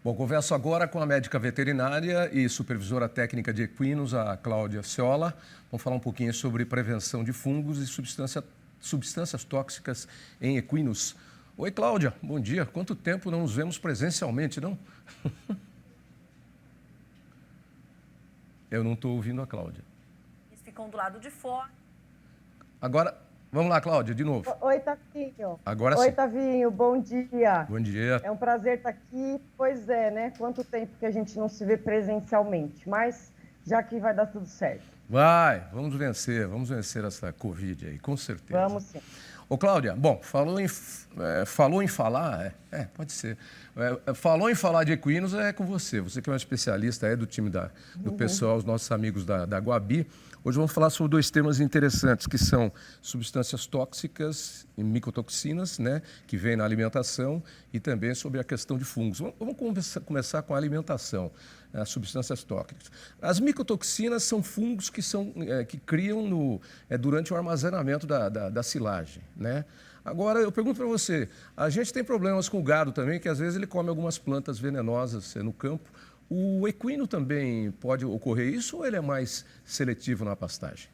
Bom, converso agora com a médica veterinária e supervisora técnica de equinos, a Cláudia Ciola. Vamos falar um pouquinho sobre prevenção de fungos e substâncias tóxicas em equinos. Oi, Cláudia, bom dia. Quanto tempo não nos vemos presencialmente, não? Eu não estou ouvindo a Cláudia. Eles ficam do lado de fora. Agora, vamos lá, Cláudia, de novo. Oi, Tavinho. Agora Oi, sim. Tavinho, bom dia. Bom dia. É um prazer estar aqui. Pois é, né? Quanto tempo que a gente não se vê presencialmente, mas já que vai dar tudo certo. Vamos vencer essa Covid aí, com certeza. Vamos sim. Ô, Cláudia, bom, falou em falar, pode ser. Falou em falar de equinos, é com você. Você que é uma especialista, é do time do pessoal, os nossos amigos da Guabi. Hoje vamos falar sobre dois temas interessantes, que são substâncias tóxicas e micotoxinas, né, que vêm na alimentação, e também sobre a questão de fungos. Vamos começar com a alimentação, as substâncias tóxicas. As micotoxinas são fungos que criam durante o armazenamento da silagem, né? Agora, eu pergunto para você, a gente tem problemas com o gado também, que às vezes ele come algumas plantas venenosas no campo. O equino também pode ocorrer isso ou ele é mais seletivo na pastagem?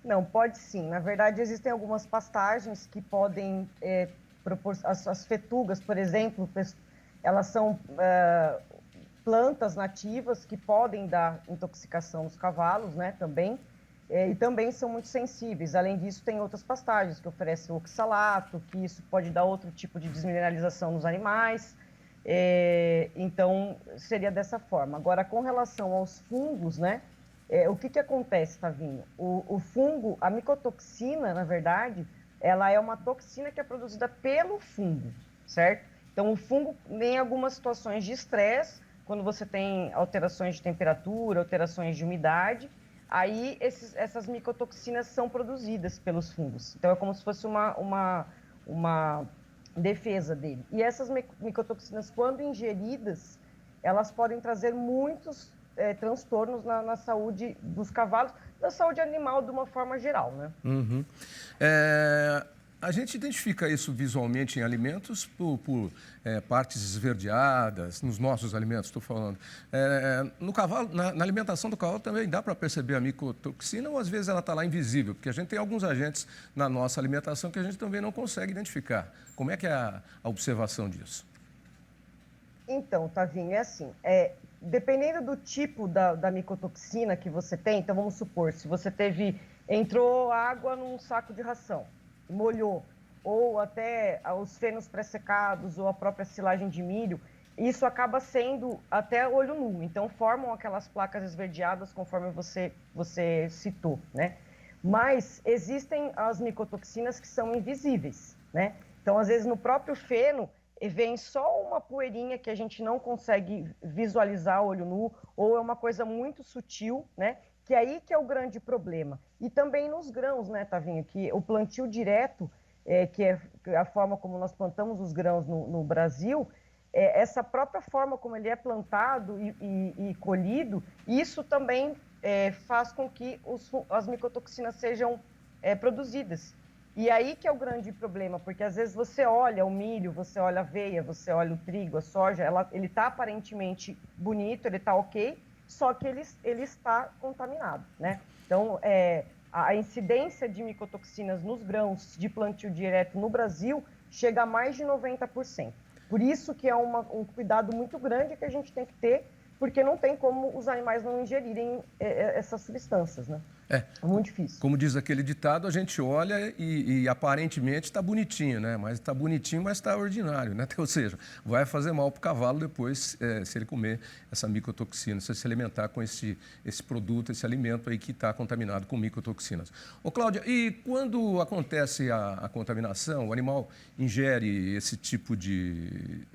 Não, pode sim. Na verdade, existem algumas pastagens que podem as fetugas, por exemplo, elas são plantas nativas que podem dar intoxicação nos cavalos, né, também, e também são muito sensíveis. Além disso, tem outras pastagens que oferecem oxalato, que isso pode dar outro tipo de desmineralização nos animais. Então, seria dessa forma. Agora, com relação aos fungos, né, o que acontece, Tavinho? O fungo, a micotoxina, na verdade, ela é uma toxina que é produzida pelo fungo, certo? Então, o fungo, em algumas situações de estresse, quando você tem alterações de temperatura, alterações de umidade, aí essas micotoxinas são produzidas pelos fungos. Então, é como se fosse uma defesa dele. E essas micotoxinas, quando ingeridas, elas podem trazer muitos transtornos na saúde dos cavalos, da saúde animal de uma forma geral, né? Uhum. A gente identifica isso visualmente em alimentos por partes esverdeadas, nos nossos alimentos, estou falando. No cavalo, na alimentação do cavalo também dá para perceber a micotoxina ou às vezes ela está lá invisível? Porque a gente tem alguns agentes na nossa alimentação que a gente também não consegue identificar. Como é que é a observação disso? Então, Tavinho, é assim, dependendo do tipo da micotoxina que você tem, então vamos supor, se você entrou água num saco de ração, molhou, ou até os fenos pré-secados ou a própria silagem de milho, isso acaba sendo até olho nu. Então, formam aquelas placas esverdeadas conforme você citou, né? Mas existem as micotoxinas que são invisíveis, né? Então, às vezes, no próprio feno, vem só uma poeirinha que a gente não consegue visualizar olho nu, ou é uma coisa muito sutil, né? Que aí que é o grande problema. E também nos grãos, né, Tavinho? Que o plantio direto, que é a forma como nós plantamos os grãos no Brasil, essa própria forma como ele é plantado e colhido, isso também faz com que as micotoxinas sejam produzidas. E aí que é o grande problema, porque às vezes você olha o milho, você olha a aveia, você olha o trigo, a soja, ele está aparentemente bonito, ele está ok, só que ele está contaminado, né? Então, a incidência de micotoxinas nos grãos de plantio direto no Brasil chega a mais de 90%. Por isso que é um cuidado muito grande que a gente tem que ter, porque não tem como os animais não ingerirem essas substâncias, né? É muito difícil. Como diz aquele ditado, a gente olha e aparentemente está bonitinho, né? Mas está bonitinho, mas está ordinário, né? Ou seja, vai fazer mal para o cavalo depois se ele comer essa micotoxina, se alimentar com esse produto, esse alimento aí que está contaminado com micotoxinas. Ô, Cláudia, e quando acontece a contaminação, o animal ingere esse tipo de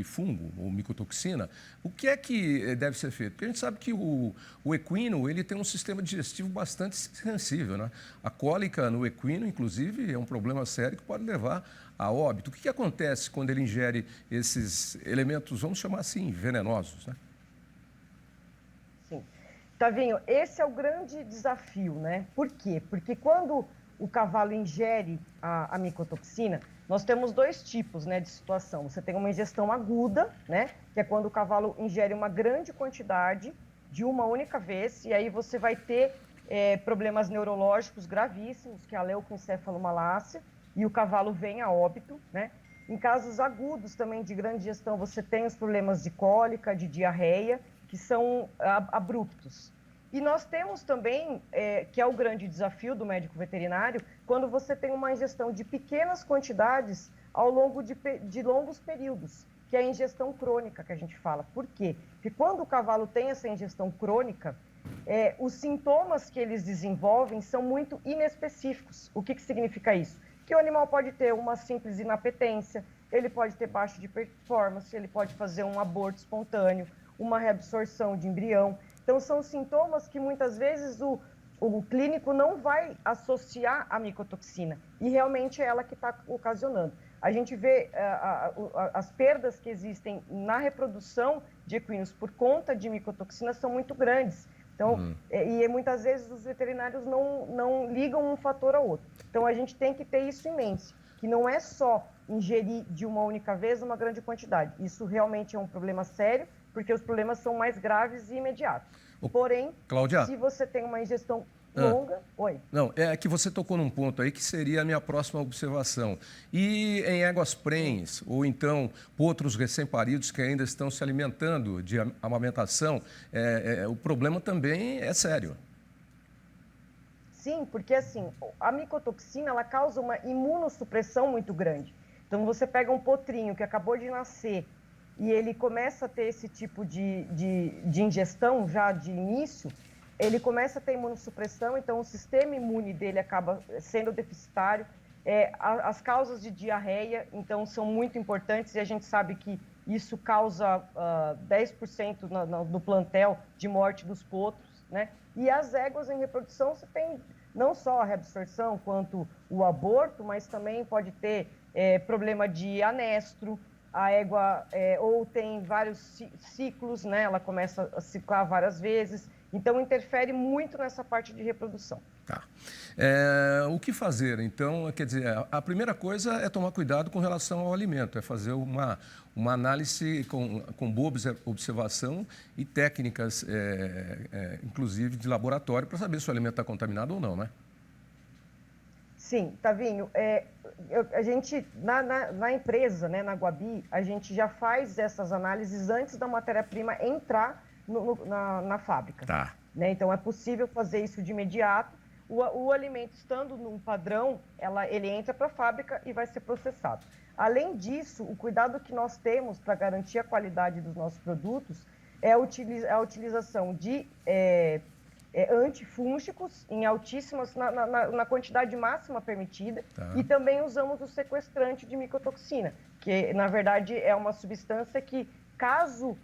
fungo ou micotoxina, o que é que deve ser feito? Porque a gente sabe que o equino ele tem um sistema digestivo bastante sensível, né? A cólica no equino, inclusive, é um problema sério que pode levar a óbito. O que acontece quando ele ingere esses elementos, vamos chamar assim, venenosos, né? Sim. Tavinho, esse é o grande desafio, né? Por quê? Porque quando o cavalo ingere a micotoxina, nós temos dois tipos, né, de situação. Você tem uma ingestão aguda, né, que é quando o cavalo ingere uma grande quantidade de uma única vez, e aí você vai ter problemas neurológicos gravíssimos, que é a leucoencefalomalácia, e o cavalo vem a óbito, né? Em casos agudos também de grande ingestão, você tem os problemas de cólica, de diarreia, que são abruptos. E nós temos também, que é o grande desafio do médico veterinário, quando você tem uma ingestão de pequenas quantidades ao longo de longos períodos, que é a ingestão crônica que a gente fala. Por quê? Porque quando o cavalo tem essa ingestão crônica, os sintomas que eles desenvolvem são muito inespecíficos. O que significa isso? Que o animal pode ter uma simples inapetência, ele pode ter baixa de performance, ele pode fazer um aborto espontâneo, uma reabsorção de embrião. Então, são sintomas que muitas vezes o clínico não vai associar à micotoxina, e realmente é ela que está ocasionando. A gente vê as perdas que existem na reprodução de equinos por conta de micotoxina são muito grandes. Então, e muitas vezes os veterinários não ligam um fator ao outro. Então, a gente tem que ter isso em mente, que não é só ingerir de uma única vez uma grande quantidade. Isso realmente é um problema sério, porque os problemas são mais graves e imediatos. Porém, Cláudia, se você tem uma ingestão longa... Oi. Não, é que você tocou num ponto aí que seria a minha próxima observação. E em éguas prenhes, ou então potros recém-paridos que ainda estão se alimentando de amamentação, o problema também é sério. Sim, porque assim, a micotoxina ela causa uma imunossupressão muito grande. Então, você pega um potrinho que acabou de nascer e ele começa a ter esse tipo de ingestão já de início, ele começa a ter imunossupressão, então o sistema imune dele acaba sendo deficitário. As causas de diarreia, então, são muito importantes e a gente sabe que isso causa 10% no plantel de morte dos potros, né? E as éguas em reprodução, você tem não só a reabsorção quanto o aborto, mas também pode ter problema de anestro, a égua ou tem vários ciclos, né? Ela começa a ciclar várias vezes, então interfere muito nessa parte de reprodução. Tá. O que fazer, então? Quer dizer, a primeira coisa é tomar cuidado com relação ao alimento, é fazer uma análise com boa observação e técnicas, inclusive de laboratório, para saber se o alimento está contaminado ou não, né? Sim, Tavinho, a gente, na empresa, né, na Guabi, a gente já faz essas análises antes da matéria-prima entrar na fábrica. Tá. Né? Então, é possível fazer isso de imediato. O alimento, estando num padrão, ele entra para a fábrica e vai ser processado. Além disso, o cuidado que nós temos para garantir a qualidade dos nossos produtos é a utilização de antifúngicos em altíssimas, na quantidade máxima permitida, tá. E também usamos o sequestrante de micotoxina, que na verdade é uma substância que, caso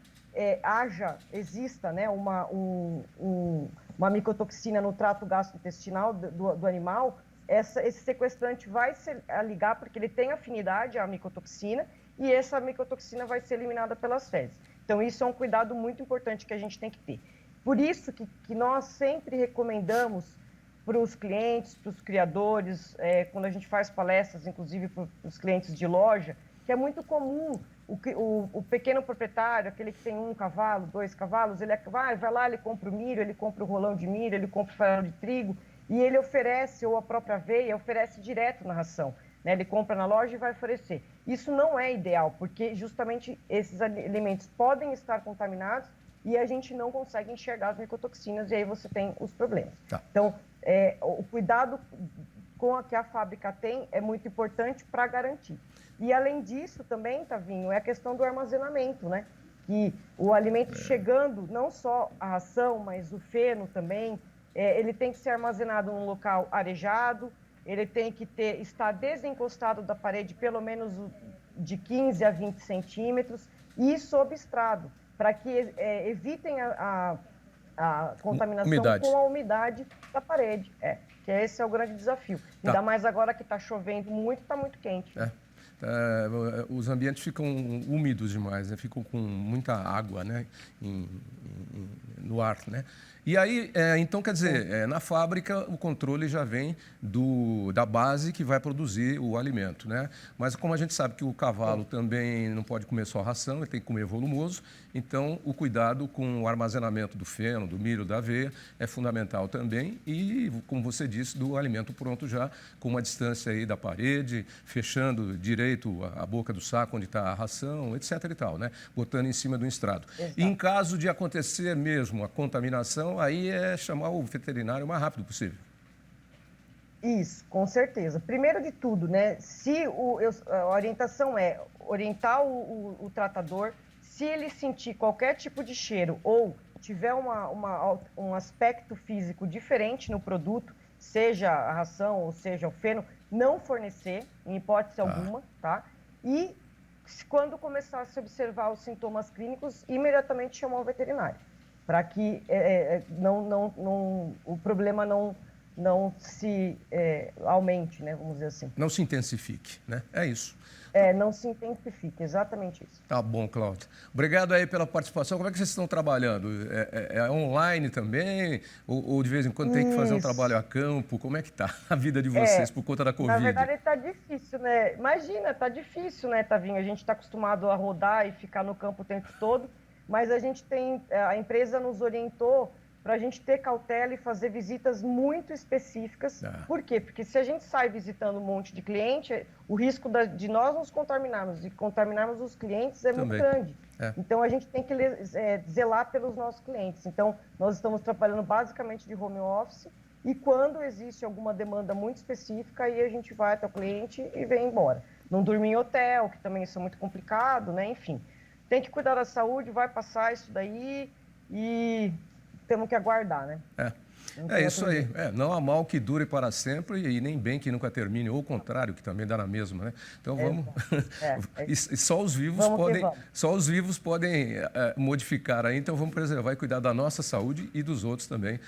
exista, né, uma micotoxina no trato gastrointestinal do animal, esse sequestrante vai se ligar porque ele tem afinidade à micotoxina e essa micotoxina vai ser eliminada pelas fezes. Então, isso é um cuidado muito importante que a gente tem que ter. Por isso que nós sempre recomendamos para os clientes, para os criadores, quando a gente faz palestras, inclusive para os clientes de loja, que é muito comum o pequeno proprietário, aquele que tem 1 cavalo, 2 cavalos, ele vai lá, ele compra o milho, ele compra o rolão de milho, ele compra o farelo de trigo, e ele oferece, ou a própria aveia, oferece direto na ração. Né? Ele compra na loja e vai oferecer. Isso não é ideal, porque justamente esses alimentos podem estar contaminados e a gente não consegue enxergar as micotoxinas, e aí você tem os problemas. Tá. Então, o cuidado com que a fábrica tem é muito importante para garantir. E, além disso, também, Tavinho, é a questão do armazenamento, né? Que o alimento chegando, não só a ração, mas o feno também, ele tem que ser armazenado num local arejado, ele tem que estar desencostado da parede pelo menos de 15 a 20 centímetros e sob estrado, para que evitem a contaminação com a umidade da parede. Que esse é o grande desafio. Tá. Ainda mais agora que está chovendo muito, está muito quente. Os ambientes ficam úmidos demais, né? Ficam com muita água, né? No ar, né? E aí, então, quer dizer, na fábrica o controle já vem da base que vai produzir o alimento, né? Mas como a gente sabe que o cavalo também não pode comer só ração, ele tem que comer volumoso, então o cuidado com o armazenamento do feno, do milho, da aveia é fundamental também e, como você disse, do alimento pronto já, com uma distância aí da parede, fechando direito a boca do saco onde está a ração, etc. e tal, né? Botando em cima do estrado. Exato. E em caso de acontecer mesmo a contaminação, aí é chamar o veterinário o mais rápido possível. Isso, com certeza. Primeiro de tudo, né? A orientação é orientar o tratador, se ele sentir qualquer tipo de cheiro ou tiver um aspecto físico diferente no produto, seja a ração ou seja o feno, não fornecer, em hipótese alguma, tá? E quando começar a se observar os sintomas clínicos, imediatamente chamar o veterinário, para que o problema não se aumente, né? Vamos dizer assim. Não se intensifique, né? É isso. Não se intensifique, exatamente isso. Tá bom, Cláudia. Obrigado aí pela participação. Como é que vocês estão trabalhando? É online também? Ou de vez em quando tem que fazer um trabalho a campo? Como é que tá a vida de vocês por conta da Covid? Na verdade, está difícil, né? Imagina, está difícil, né, Tavinho? A gente está acostumado a rodar e ficar no campo o tempo todo, mas a empresa nos orientou para a gente ter cautela e fazer visitas muito específicas. Por quê? Porque se a gente sai visitando um monte de cliente, o risco de nós nos contaminarmos e contaminarmos os clientes é muito grande. Então, a gente tem que zelar pelos nossos clientes. Então, nós estamos trabalhando basicamente de home office e quando existe alguma demanda muito específica, aí a gente vai até o cliente e vem embora. Não dormir em hotel, que também isso é muito complicado, né? Enfim, tem que cuidar da saúde, vai passar isso daí e temos que aguardar, né? É isso aí. Não há mal que dure para sempre e nem bem que nunca termine, ou o contrário, que também dá na mesma, né? Então vamos. E só os vivos podem modificar aí, então vamos preservar e cuidar da nossa saúde e dos outros também.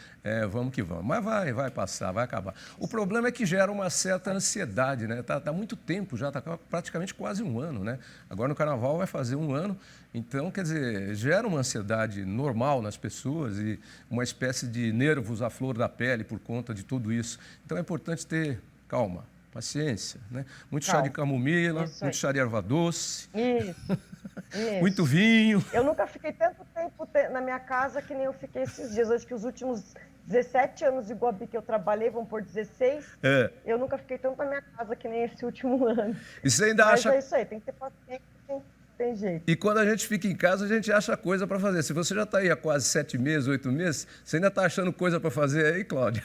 Vamos que vamos. Mas vai passar, vai acabar. O problema é que gera uma certa ansiedade, né? Tá muito tempo já, tá praticamente quase um ano, né? Agora no carnaval vai fazer um ano. Então, quer dizer, gera uma ansiedade normal nas pessoas e uma espécie de nervos à flor da pele por conta de tudo isso. Então, é importante ter calma, paciência, né? Muito chá de camomila, muito chá de erva doce. Isso. Muito vinho. Eu nunca fiquei tanto tempo na minha casa que nem eu fiquei esses dias. Acho que os últimos 17 anos de Guabi que eu trabalhei, vamos por 16, eu nunca fiquei tanto na minha casa que nem esse último ano. E você ainda acha... Mas é isso aí, tem que ter paciência. Tem jeito. E quando a gente fica em casa, a gente acha coisa para fazer. Se você já está aí há quase 7 meses, 8 meses, você ainda está achando coisa para fazer aí, Cláudia?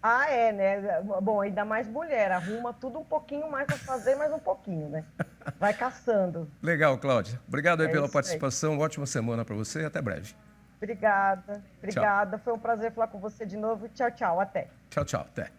Né? Bom, ainda mais mulher, arruma tudo um pouquinho mais para fazer, mais um pouquinho, né? Vai caçando. Legal, Cláudia. Obrigado aí pela participação. Ótima semana para você e até breve. Obrigada. Tchau. Foi um prazer falar com você de novo. Tchau, tchau. Até. Tchau, até.